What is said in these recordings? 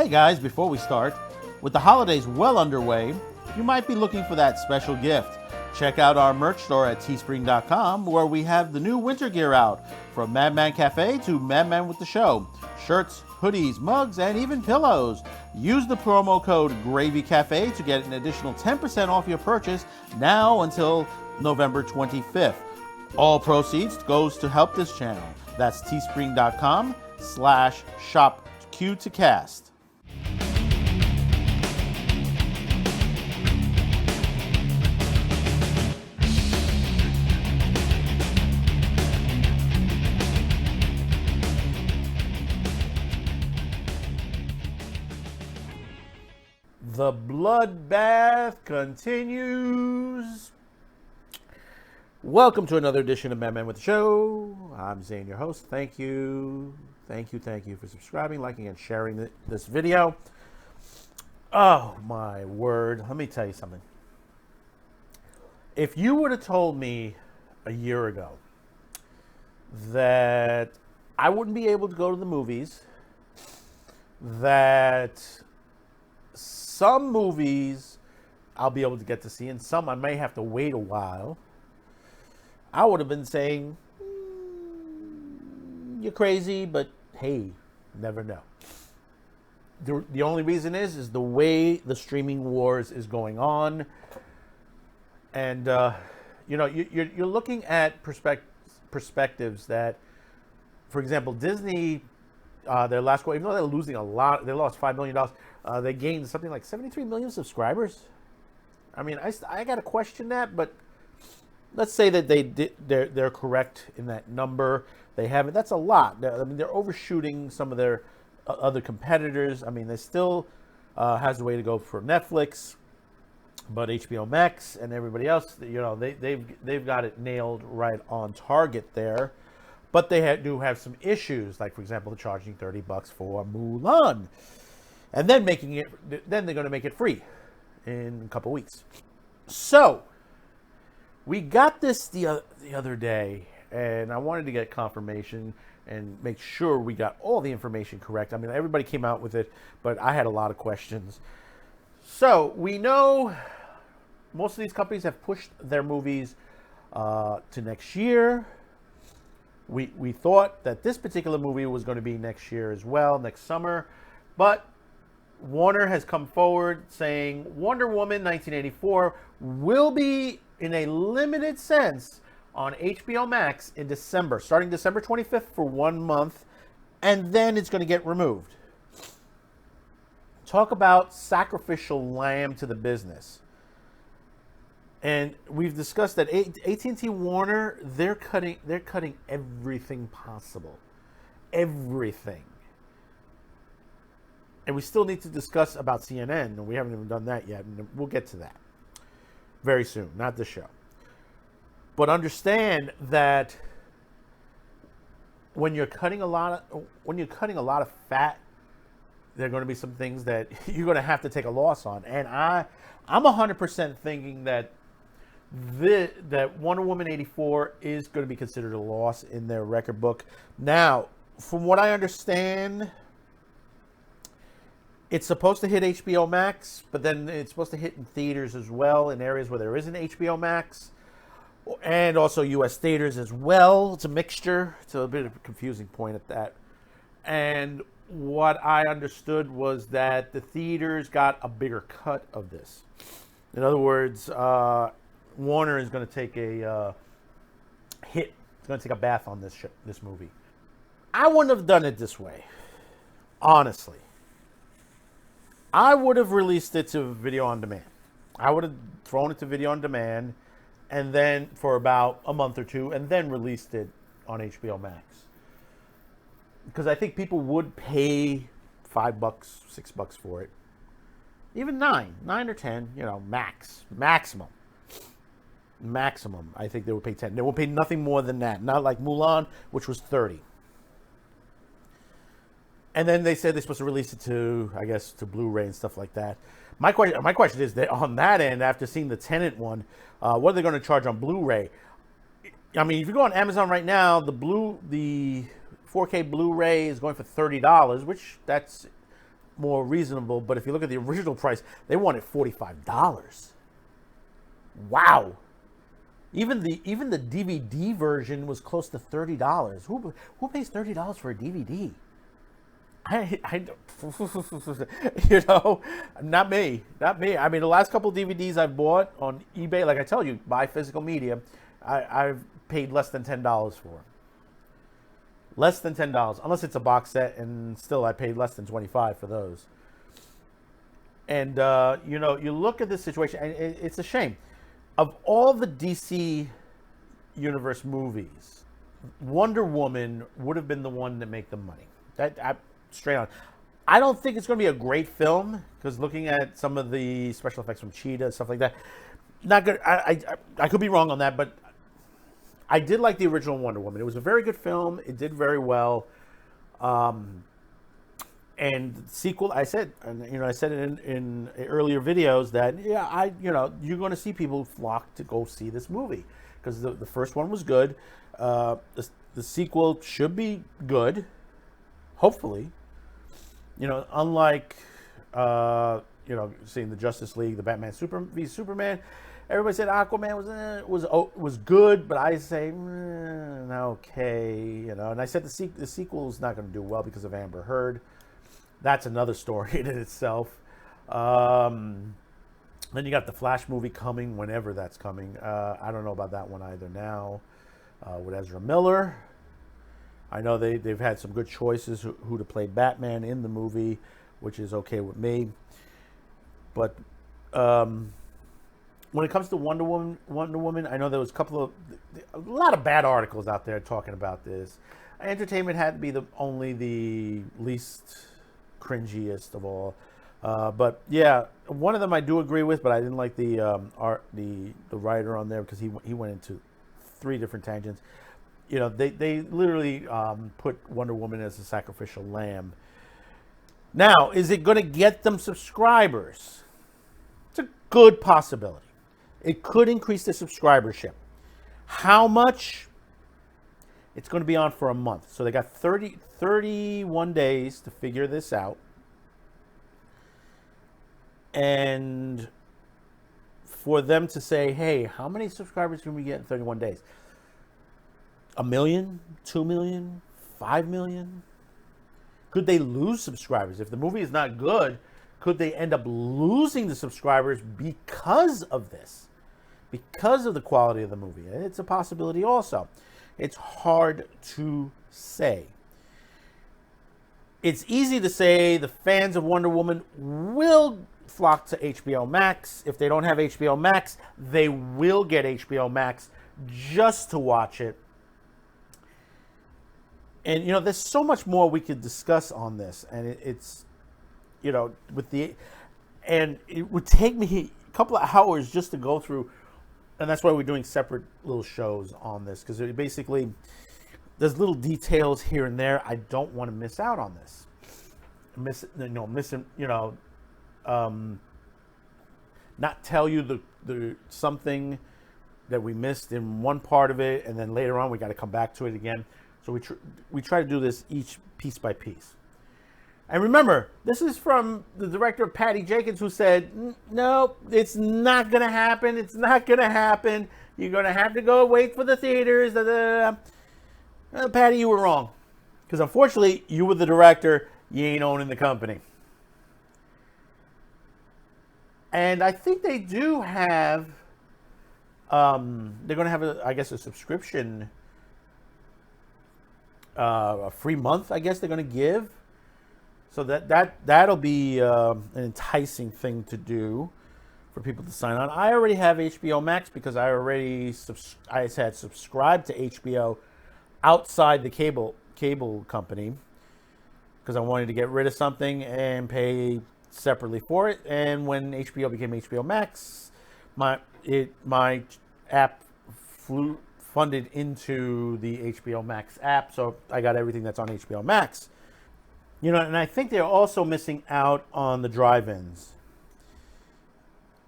Hey guys, before we start, with the holidays well underway, you might be looking for that special gift. Check out our merch store at teespring.com, where we have the new winter gear out, from Madman Cafe to Madman with the Show. Shirts, hoodies, mugs, and even pillows. Use the promo code GravyCafe to get an additional 10% off your purchase now until November 25th. All proceeds goes to help this channel. That's teespring.com/shop-Q2cast. The bloodbath continues. Welcome to another edition of Madman with the Show. I'm Zane, your host. Thank you for subscribing, liking, and sharing this video. Oh my word. Let me tell you something. If you would have told me a year ago that I wouldn't be able to go to the movies, that some movies I'll be able to get to see, and some I may have to wait a while, I would have been saying, you're crazy, but hey, never know. The only reason is the way the streaming wars is going on. And, you're looking at perspectives that, for example, Disney, their last quarter, even though they're losing a lot, they lost $5 million, they gained something like 73 million subscribers. I mean, I got to question that, but let's say that they're correct in that number. They haven't. That's a lot. I mean, they're overshooting some of their other competitors. I mean, they still has a way to go for Netflix, but HBOMAX and everybody else, they've got it nailed right on target there. But they do have some issues, like for example, charging $30 for Mulan, and then they're going to make it free in a couple weeks. So we got this the other day, and I wanted to get confirmation and make sure we got all the information correct. I mean, everybody came out with it, but I had a lot of questions. So we know most of these companies have pushed their movies to next year. We thought that this particular movie was going to be next year as well, next summer, but Warner has come forward saying Wonder Woman 1984 will be, in a limited sense, on HBO Max in December, starting December 25th for 1 month, and then it's going to get removed. Talk about sacrificial lamb to the business. And we've discussed that at&t Warner, they're cutting everything possible. Everything. And we still need to discuss about CNN, and we haven't even done that yet, and we'll get to that very soon, not this show. But understand that when you're cutting a lot of fat, there are going to be some things that you're going to have to take a loss on. And I'm 100% thinking that that Wonder Woman 84 is going to be considered a loss in their record book. Now, from what I understand, it's supposed to hit HBO Max, but then it's supposed to hit in theaters as well, in areas where there isn't HBO Max, and also U.S. theaters as well. It's a mixture. It's a bit of a confusing point at that. And what I understood was that the theaters got a bigger cut of this. In other words, Warner is going to take a hit. It's going to take a bath on this movie. I wouldn't have done it this way, honestly. I would have released it to video on demand. I would have thrown it to video on demand, and then for about a month or two, and then released it on HBO Max. Because I think people would pay $5, $6 for it. Even $9 or $10, maximum. I think they would pay $10. They would pay nothing more than that. Not like Mulan, which was $30. And then they said they're supposed to release it to Blu-ray and stuff like that. My question is that on that end, after seeing the Tenet one, what are they going to charge on Blu-ray? I mean, if you go on Amazon right now, the 4K Blu-ray is going for $30, which that's more reasonable. But if you look at the original price, they wanted $45. Wow. Even the DVD version was close to $30. Who pays $30 for a DVD? I don't, you know, not me. I mean, the last couple DVDs I've bought on eBay, like I tell you, buy physical media, I've paid less than $10 for. Less than $10, unless it's a box set, and still I paid less than $25 for those. And you know, you look at this situation, and it's a shame. Of all the DC Universe movies, Wonder Woman would have been the one to make the money. Straight on. I don't think it's going to be a great film, because looking at some of the special effects from Cheetah, stuff like that, not good. I could be wrong on that, but I did like the original Wonder Woman. It was a very good film. It did very well. And the sequel, I said it in earlier videos that you're going to see people flock to go see this movie, because the first one was good. The sequel should be good, hopefully. You know, unlike seeing the Justice League, the Batman v Superman, everybody said Aquaman was good, but I say okay, you know. And I said the sequel is not going to do well because of Amber Heard. That's another story in itself. Then you got the Flash movie coming, whenever that's coming. I don't know about that one either now. With Ezra Miller. I know they've had some good choices who to play Batman in the movie, which is okay with me. But when it comes to Wonder Woman, I know there was a lot of bad articles out there talking about this. Entertainment had to be only the least cringiest of all. But yeah, one of them I do agree with, but I didn't like the writer on there, because he went into 3 different tangents. You know, they literally put Wonder Woman as a sacrificial lamb. Now, is it going to get them subscribers? It's a good possibility. It could increase the subscribership. How much? It's going to be on for a month. So they got 31 days to figure this out. And for them to say, hey, how many subscribers can we get in 31 days? 1 million, 2 million, 5 million? Could they lose subscribers? If the movie is not good, could they end up losing the subscribers because of this? Because of the quality of the movie? It's a possibility also. It's hard to say. It's easy to say the fans of Wonder Woman will flock to HBO Max. If they don't have HBO Max, they will get HBO Max just to watch it. And, you know, there's so much more we could discuss on this. And it's, you know, and it would take me a couple of hours just to go through. And that's why we're doing separate little shows on this. Because basically, there's little details here and there. I don't want to miss out on this. Not tell you the something that we missed in one part of it. And then later on, we got to come back to it again. So we try to do this each piece by piece. And remember, this is from the director, Patty Jenkins, who said, no, it's not going to happen. It's not going to happen. You're going to have to go wait for the theaters. Patty, you were wrong. Because unfortunately, you were the director. You ain't owning the company. And I think they do have, they're going to have, a subscription, a free month, I guess they're going to give. So that'll be an enticing thing to do for people to sign on. I already have HBO Max because I had subscribed to HBO outside the cable company, because I wanted to get rid of something and pay separately for it. And when HBO became HBO Max, my app funded into the HBO Max app, so I got everything that's on HBO Max. You know, and I think they're also missing out on the drive-ins.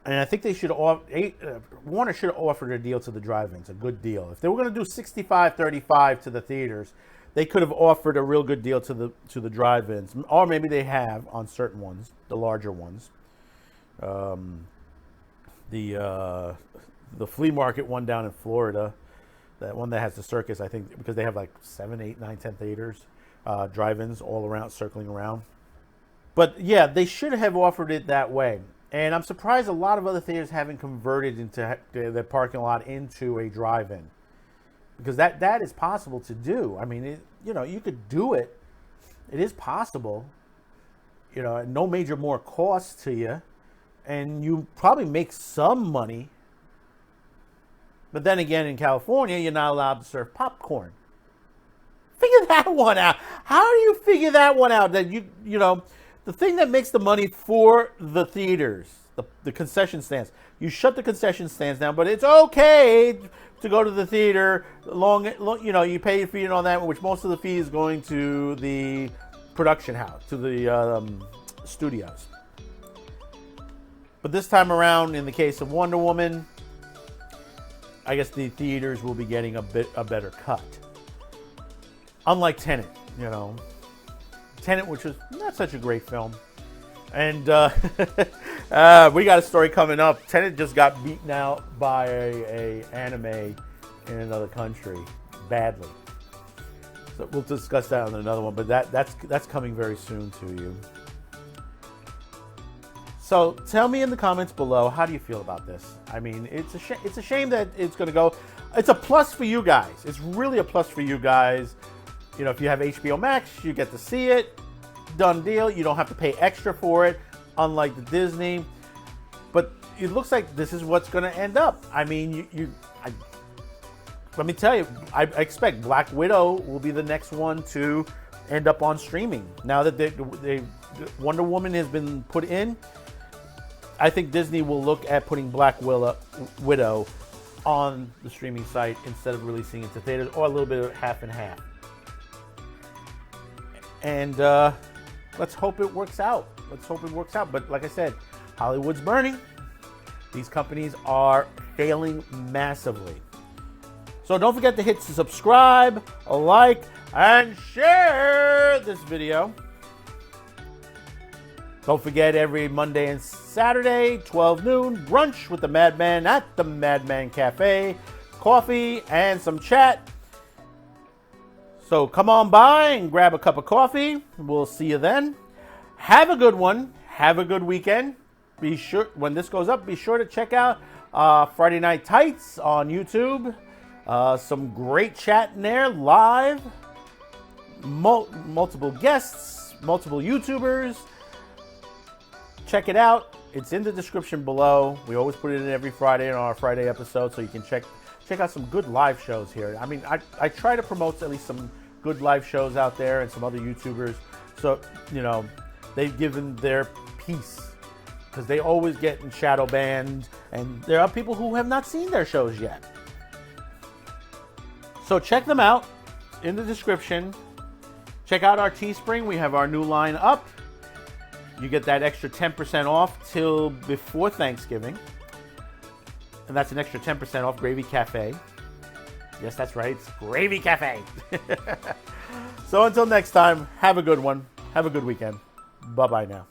And I think they should Warner should have offered a deal to the drive-ins, a good deal. If they were going to do 65-35 to the theaters, they could have offered a real good deal to the drive-ins, or maybe they have on certain ones, the larger ones. The flea market one down in Florida, that one that has the circus, I think, because they have like 7, 8, 9, 10 theaters, drive-ins all around, circling around. But yeah, they should have offered it that way. And I'm surprised a lot of other theaters haven't converted into their parking lot into a drive-in, because that is possible to do. I mean, you could do it. It is possible. No major more cost to you, and you probably make some money. But then again, in California, you're not allowed to serve popcorn. Figure that one out. How do you figure that one out? That the thing that makes the money for the theaters, the concession stands. You shut the concession stands down, but it's okay to go to the theater. You pay your fee and all that, which most of the fee is going to the production house, to the studios. But this time around, in the case of Wonder Woman, I guess the theaters will be getting a better cut. Unlike Tenet, Tenet, which was not such a great film. And we got a story coming up. Tenet just got beaten out by a anime in another country badly. So we'll discuss that on another one, but that's coming very soon to you. So tell me in the comments below, how do you feel about this? I mean, it's a shame that it's going to go. It's a plus for you guys. It's really a plus for you guys. If you have HBOMAX, you get to see it. Done deal. You don't have to pay extra for it, unlike the Disney. But it looks like this is what's going to end up. I mean, let me tell you, I expect Black Widow will be the next one to end up on streaming. Now that Wonder Woman has been put in, I think Disney will look at putting Black Widow on the streaming site instead of releasing it to theaters, or a little bit of half and half. And let's hope it works out. But like I said, Hollywood's burning. These companies are failing massively. So don't forget to hit subscribe, like, and share this video. Don't forget, every Monday and Saturday, 12 noon, brunch with the Madman at the Madman Cafe. Coffee and some chat. So come on by and grab a cup of coffee. We'll see you then. Have a good one. Have a good weekend. Be sure, when this goes up, be sure to check out Friday Night Tights on YouTube. Some great chat in there, live. Multiple guests, multiple YouTubers. Check it out. It's in the description below. We always put it in every Friday in our Friday episode, so you can check out some good live shows here. I mean, I try to promote at least some good live shows out there and some other YouTubers. So, they've given their piece, because they always get in shadow banned, and there are people who have not seen their shows yet. So check them out in the description. Check out our Teespring. We have our new line up. You get that extra 10% off till before Thanksgiving. And that's an extra 10% off Gravy Cafe. Yes, that's right. It's Gravy Cafe. So until next time, have a good one. Have a good weekend. Bye-bye now.